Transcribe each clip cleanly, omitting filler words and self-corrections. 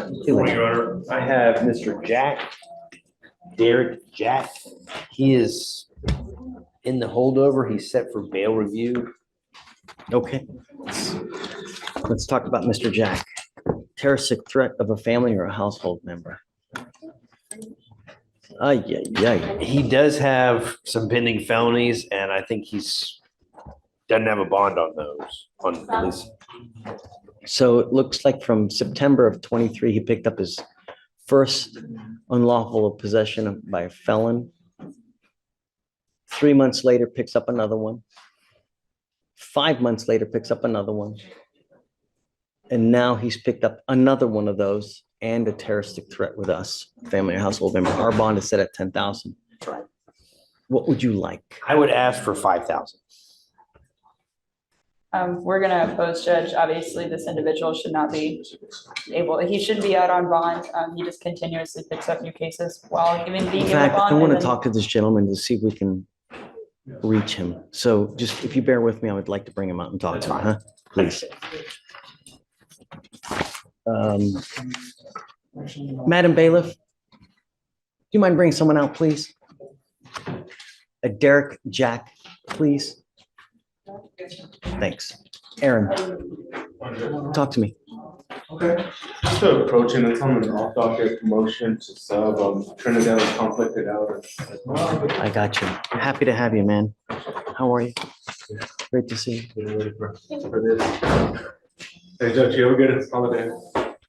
Good morning, Your Honor. I have Mr. Derek Jack. He is in the holdover. He's set for bail review. Okay. Let's talk about Mr. Jack. Terroristic threat of a family or a household member. Yeah. He does have some pending felonies, and I think doesn't have a bond on those, on at least. So it looks like from September of 23, he picked up his first unlawful possession by a felon. 3 months later, picks up another one. 5 months later, picks up another one. And now he's picked up another one of those and a terroristic threat with us, family or household member. Our bond is set at 10,000. Right. What would you like? I would ask for 5,000. We're going to oppose, Judge. Obviously, this individual should not be he shouldn't be out on bond. He just continuously picks up new cases while being In given a fact, bond. I want to and then- talk to this gentleman to see if we can reach him. So just if you bear with me, I would like to bring him out and talk to him, huh? Please. Madam Bailiff, do you mind bringing someone out, please? A Derek Jack, please. Thanks. Aaron, talk to me. Okay. Just to approach him, it's on an off-docket promotion to sub. Trinidad was conflicted out. I got you. Happy to have you, man. How are you? Great to see you. For this. Hey, Judge, you have a good holiday.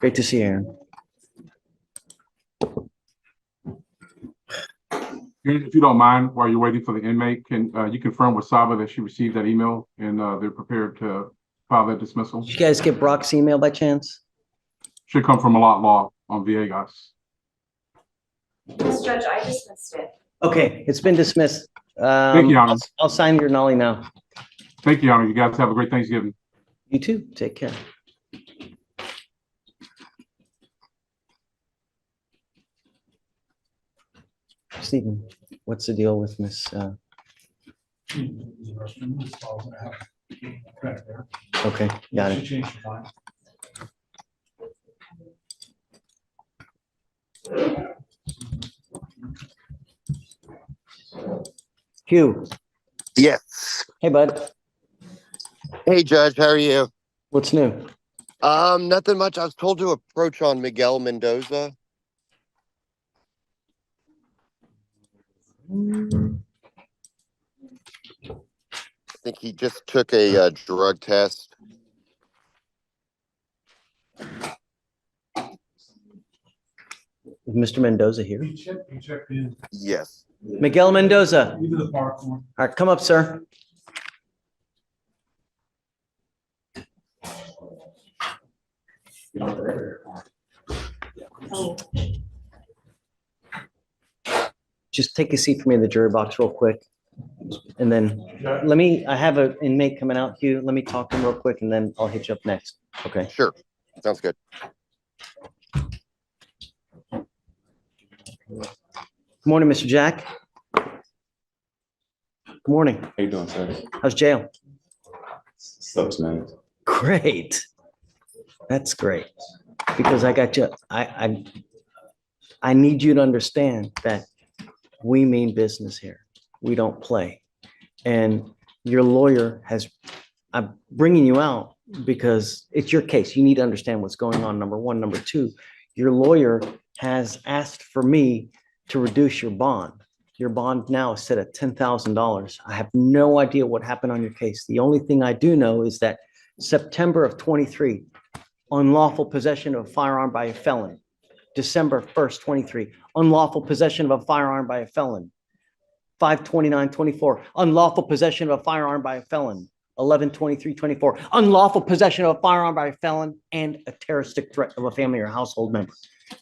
Great to see you, Aaron. If you don't mind, while you're waiting for the inmate, can you confirm with Saba that she received that email and they're prepared to file that dismissal? Did you guys get Brock's email by chance? Should come from a lot law on Viegas. Yes, Judge, I dismissed it. Okay, it's been dismissed. Thank you, Your Honor. I'll sign your nollie now. Thank you, Your Honor. You guys have a great Thanksgiving. You too. Take care. Stephen, what's the deal with Miss? Okay, got it. Hugh, Yes. hey bud, Hey, Judge, how are you? what's new? Nothing much. I was told to approach on Miguel Mendoza. I think he just took a drug test. Is Mr. Mendoza here? He checked in. Yes. Miguel Mendoza. Even the park one. All right, come up, sir. Just take a seat for me in the jury box real quick. And then I have an inmate coming out, Hugh. Let me talk to him real quick and then I'll hit you up next. Okay. Sure. Sounds good. Good morning, Mr. Jack. Good morning. How you doing, sir? How's jail? Sucks, man. Great. That's great. Because I got you. I need you to understand that we mean business here. We don't play. And your lawyer I'm bringing you out because it's your case. You need to understand what's going on, number one. Number two, your lawyer has asked for me to reduce your bond. Your bond now is set at $10,000. I have no idea what happened on your case. The only thing I do know is that September of 23, unlawful possession of a firearm by a felon. December 1st, 23, unlawful possession of a firearm by a felon. 5/29/24, unlawful possession of a firearm by a felon. 11/23/24, unlawful possession of a firearm by a felon and a terroristic threat of a family or household member.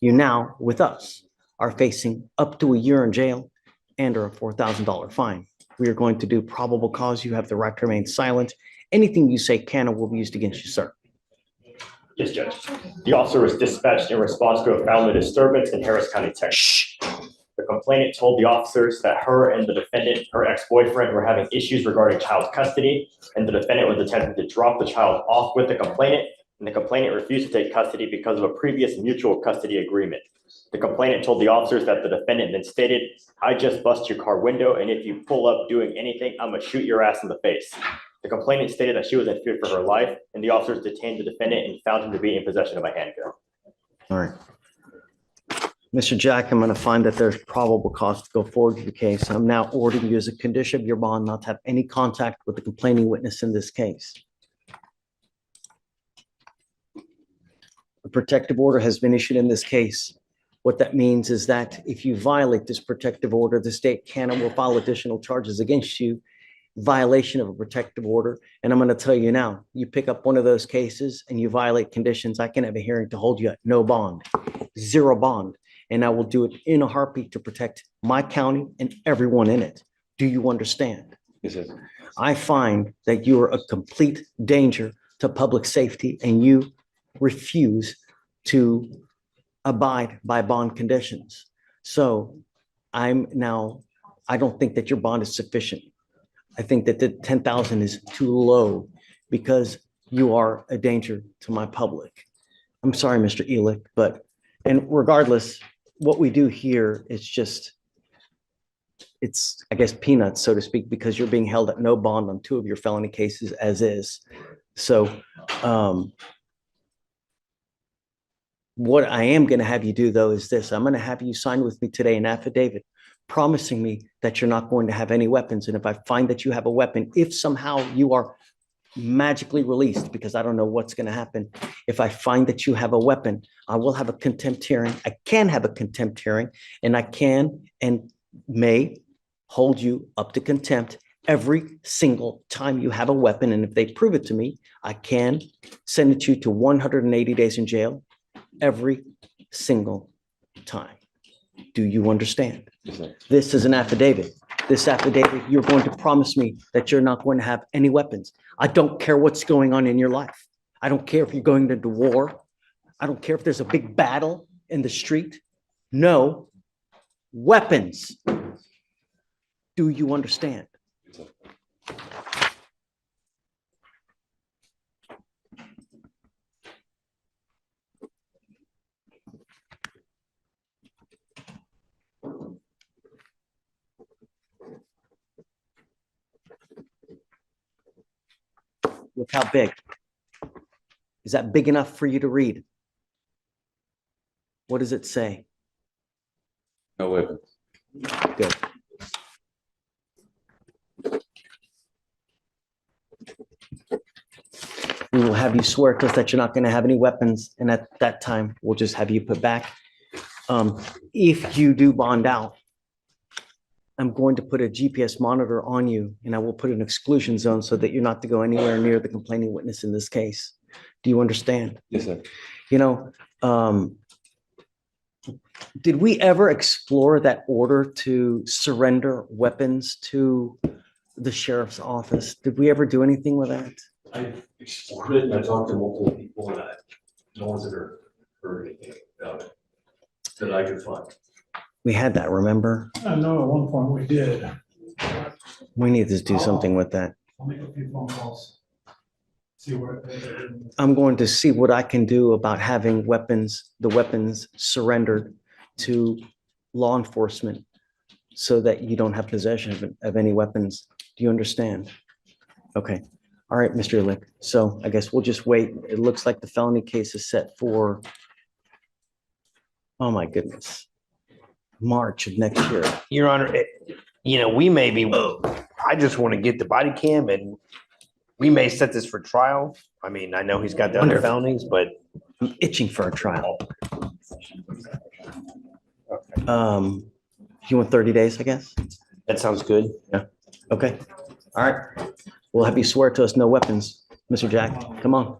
You now, with us, are facing up to a year in jail and or a $4,000 fine. We are going to do probable cause. You have the right to remain silent. Anything you say can or will be used against you, sir. Yes, Judge. The officer was dispatched in response to a family disturbance in Harris County, Texas. Shh. The complainant told the officers that her and the defendant, her ex-boyfriend, were having issues regarding child custody, and the defendant was attempting to drop the child off with the complainant and the complainant refused to take custody because of a previous mutual custody agreement. The complainant told the officers that the defendant then stated, "I just bust your car window, and if you pull up doing anything, I'm gonna shoot your ass in the face." The complainant stated that she was in fear for her life, and the officers detained the defendant and found him to be in possession of a handgun. All right. Mr. Jack, I'm going to find that there's probable cause to go forward with the case. I'm now ordering you as a condition of your bond not to have any contact with the complaining witness in this case. A protective order has been issued in this case. What that means is that if you violate this protective order, the state can and will file additional charges against you, violation of a protective order. And I'm going to tell you now, you pick up one of those cases and you violate conditions, I can have a hearing to hold you at no bond, zero bond. And I will do it in a heartbeat to protect my county and everyone in it. Do you understand? Yes, sir. I find that you are a complete danger to public safety and you refuse to abide by bond conditions. So I don't think that your bond is sufficient. I think that the 10,000 is too low because you are a danger to my public. I'm sorry, Mr. Elick, and regardless, what we do here is just, it's, I guess, peanuts, so to speak, because you're being held at no bond on 2 of your felony cases as is. So what I am going to have you do, though, is this. I'm going to have you sign with me today an affidavit promising me that you're not going to have any weapons. And if I find that you have a weapon, if somehow you are magically released, because I don't know what's going to happen, if I find that you have a weapon, I will have a contempt hearing. I can have a contempt hearing, and I can and may hold you up to contempt every single time you have a weapon. And if they prove it to me, I can send it you to 180 days in jail every single time. Do you understand? This is an affidavit. This affidavit, you're going to promise me that you're not going to have any weapons. I don't care what's going on in your life. I don't care if you're going into war. I don't care if there's a big battle in the street. No weapons. Do you understand? Look how big. Is that big enough for you to read? What does it say? No weapons. Good. We will have you swear to us that you're not going to have any weapons, and at that time, we'll just have you put back. If you do bond out, I'm going to put a GPS monitor on you, and I will put an exclusion zone so that you're not to go anywhere near the complaining witness in this case. Do you understand? Yes, sir. You know, did we ever explore that order to surrender weapons to the sheriff's office? Did we ever do anything with that? I explored it and I talked to multiple people and no one's ever heard anything about it that I could find. We had that, remember? I know at one point we did. We need to do something with that. I'll make a few phone calls. See where. I'm going to see what I can do about having weapons, the weapons surrendered to law enforcement so that you don't have possession of any weapons. Do you understand? Okay. All right, Mr. Lick. So I guess we'll just wait. It looks like the felony case is set for, oh my goodness, March of next year. Your Honor, we may be, I just want to get the body cam and we may set this for trial. I mean, I know he's got the other Wonderful. felonies, but I'm itching for a trial. You want 30 days, I guess? that sounds good. Okay. All right. We'll have you swear to us no weapons. Mr. Jack, come on.